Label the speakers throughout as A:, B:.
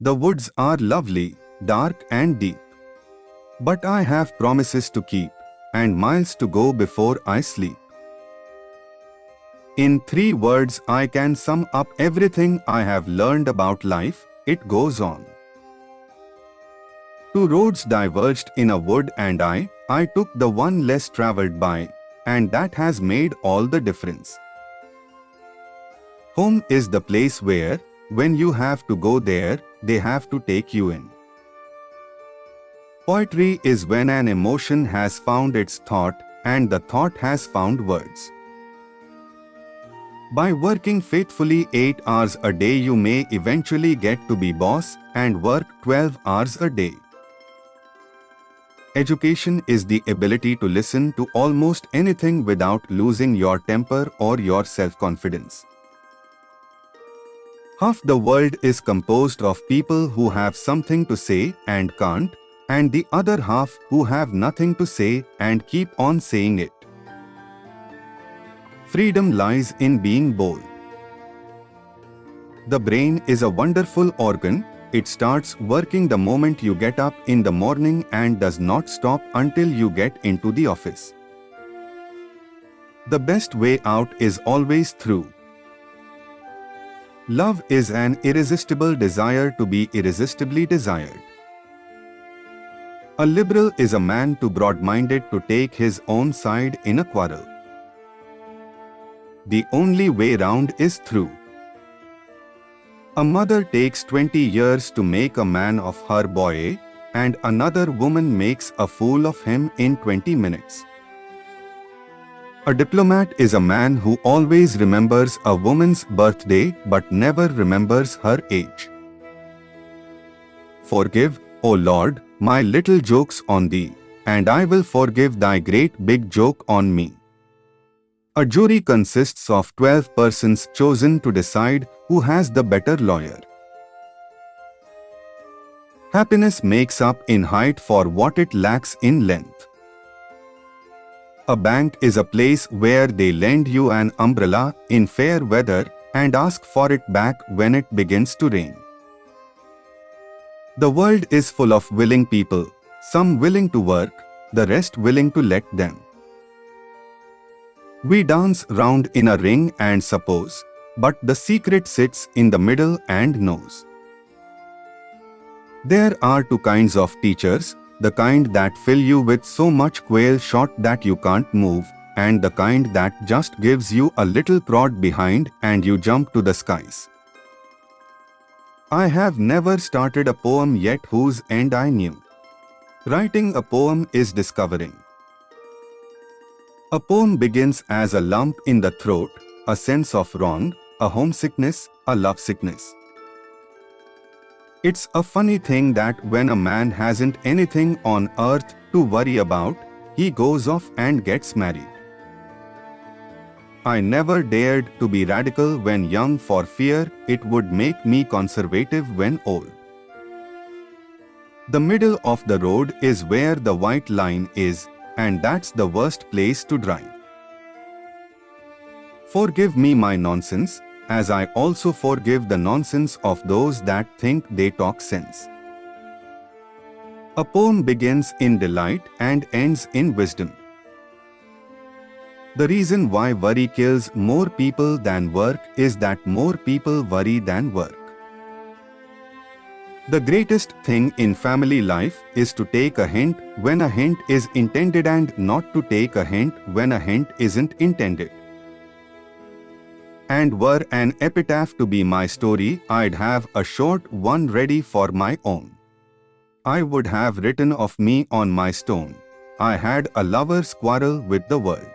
A: The woods are lovely, dark and deep. But I have promises to keep, and miles to go before I sleep. In 3 words I can sum up everything I have learned about life. It goes on. 2 roads diverged in a wood and I took the one less traveled by, and that has made all the difference. Home is the place where, when you have to go there, they have to take you in. Poetry is when an emotion has found its thought, and the thought has found words. By working faithfully 8 hours a day, you may eventually get to be boss and work 12 hours a day. Education is the ability to listen to almost anything without losing your temper or your self-confidence. Half the world is composed of people who have something to say and can't, and the other half who have nothing to say and keep on saying it. Freedom lies in being bold. The brain is a wonderful organ. It starts working the moment you get up in the morning and does not stop until you get into the office. The best way out is always through. Love is an irresistible desire to be irresistibly desired. A liberal is a man too broad-minded to take his own side in a quarrel. The only way round is through. A mother takes 20 years to make a man of her boy, and another woman makes a fool of him in 20 minutes. A diplomat is a man who always remembers a woman's birthday but never remembers her age. Forgive, O Lord, my little jokes on thee, and I will forgive thy great big joke on me. A jury consists of 12 persons chosen to decide who has the better lawyer. Happiness makes up in height for what it lacks in length. A bank is a place where they lend you an umbrella in fair weather and ask for it back when it begins to rain. The world is full of willing people, some willing to work, the rest willing to let them. We dance round in a ring and suppose, but the secret sits in the middle and knows. There are 2 kinds of teachers, the kind that fill you with so much quail shot that you can't move, and the kind that just gives you a little prod behind and you jump to the skies. I have never started a poem yet whose end I knew. Writing a poem is discovering. A poem begins as a lump in the throat, a sense of wrong, a homesickness, a lovesickness. It's a funny thing that when a man hasn't anything on earth to worry about, he goes off and gets married. I never dared to be radical when young for fear it would make me conservative when old. The middle of the road is where the white line is, and that's the worst place to drive. Forgive me my nonsense, as I also forgive the nonsense of those that think they talk sense. A poem begins in delight and ends in wisdom. The reason why worry kills more people than work is that more people worry than work. The greatest thing in family life is to take a hint when a hint is intended and not to take a hint when a hint isn't intended. And were an epitaph to be my story, I'd have a short one ready for my own. I would have written of me on my stone, I had a lover's quarrel with the world.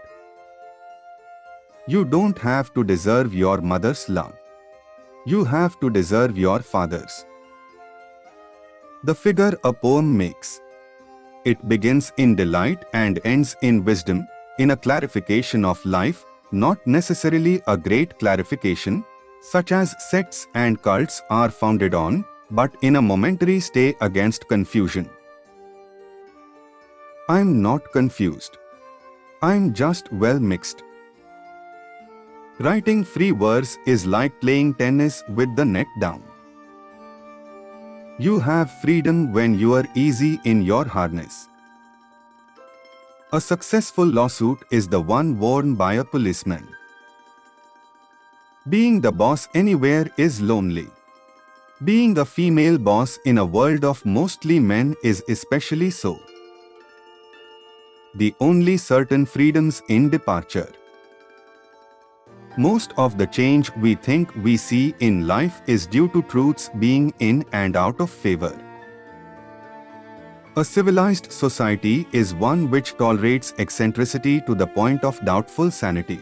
A: You don't have to deserve your mother's love. You have to deserve your father's. The figure a poem makes. It begins in delight and ends in wisdom, in a clarification of life, not necessarily a great clarification, such as sects and cults are founded on, but in a momentary stay against confusion. I'm not confused. I'm just well mixed. Writing free verse is like playing tennis with the net down. You have freedom when you are easy in your harness. A successful lawsuit is the one worn by a policeman. Being the boss anywhere is lonely. Being a female boss in a world of mostly men is especially so. The only certain freedoms in departure. Most of the change we think we see in life is due to truths being in and out of favor. A civilized society is one which tolerates eccentricity to the point of doubtful sanity.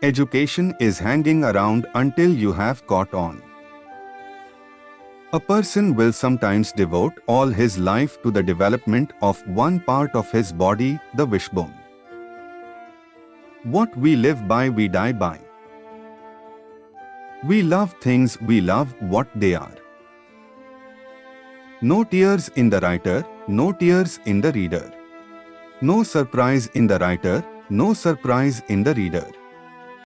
A: Education is hanging around until you have caught on. A person will sometimes devote all his life to the development of one part of his body, the wishbone. What we live by, we die by. We love things, we love what they are. No tears in the writer, no tears in the reader. No surprise in the writer, no surprise in the reader.